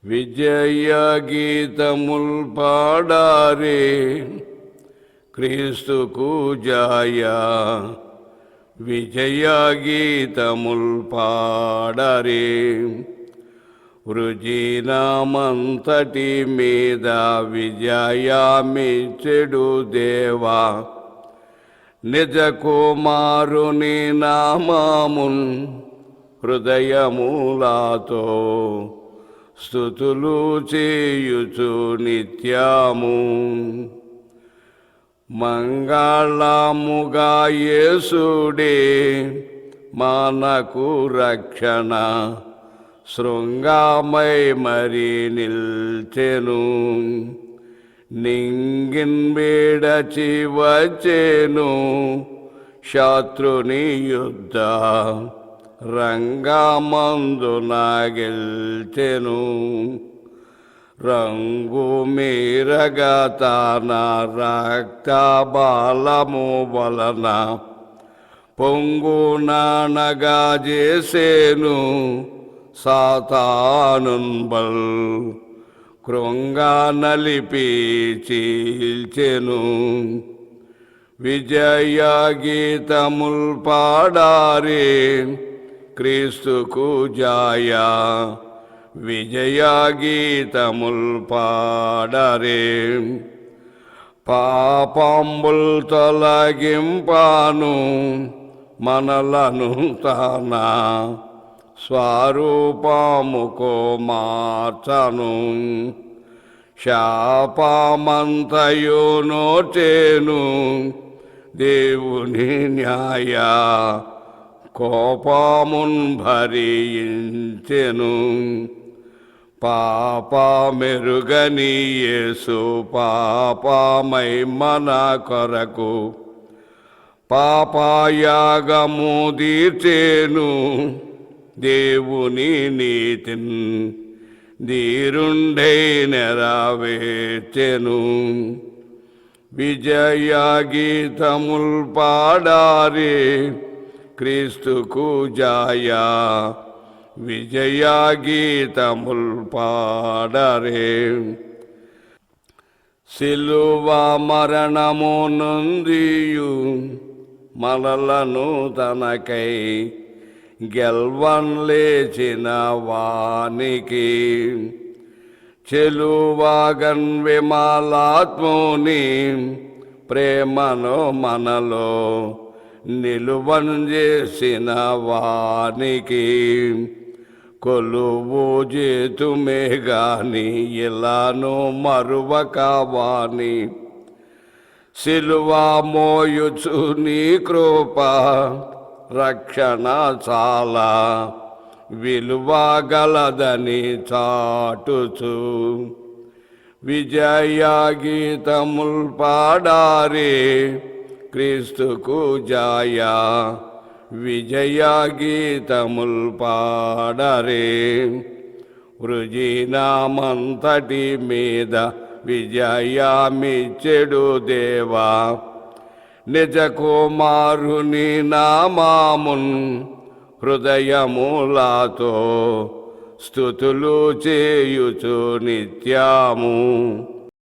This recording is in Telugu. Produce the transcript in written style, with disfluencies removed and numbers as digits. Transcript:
విజయ గీతముల్ పాడారే క్రీస్తుకు జయ. విజయ గీతముల్ పాడారే వృజినమంతటి మీద విజయమిచ్చెడు దేవా. నిజ కుమారుని నామమున్ హృదయములతో స్తుతులు చేయుచు నిత్యము. మంగళముగా యేసుడే మనకు రక్షణ శృంగమై మరి నిల్చెను. నింగిన్ విడచి వచ్చెను శత్రుని యుద్ధ రంగమందున గెల్చెను. రంగు మీరగా తన రక్త బలము వలన పొంగుననగా చేసేను సాతానున్ బల్ కృంగ నలిపి చీల్చెను. విజయ గీతముల్ పాడారే క్రీస్తుకు జయ. విజయ గీతముల్ పాడారే పాపంబుల్ తొలగింపాను మనలను తన స్వరూపముకు మార్చను. శాపమంతయు నోచెను దేవుని న్యాయ కోపమున్ భరించెను. పాప మెరుగని యేసు పాపమై మన కొరకు పాపయాగము తీర్చెను. దేవుని నీతిన్ ధీరుండై నెరవేర్చెను. విజయ గీతముల్ పాడారే క్రీస్తుకు జయ. విజయ గీతముల్ పాడారే సిలువ మరణము నొందియు మనలను తనకై గెల్వన్ లేచిన వానికి చెలువగన్ విమలాత్ముని ప్రేమను మనలో నిలువన్ చేసిన వానికి కొలువు చేతుమే గాని ఇలాను మరువక వాని. సిలువ మోయుచు నీ కృప రక్షణ చాలా విలువ గలదని చాటుచు. విజయ గీతముల్ పాడారే క్రీస్తుకు జయ. విజయ గీతముల్ పాడారే వృజినమంతటి మీద విజయమిచ్చెడు దేవా. నిజ కుమారుని నామమున్ హృదయములతో స్తుతులు చేయుచు నిత్యము.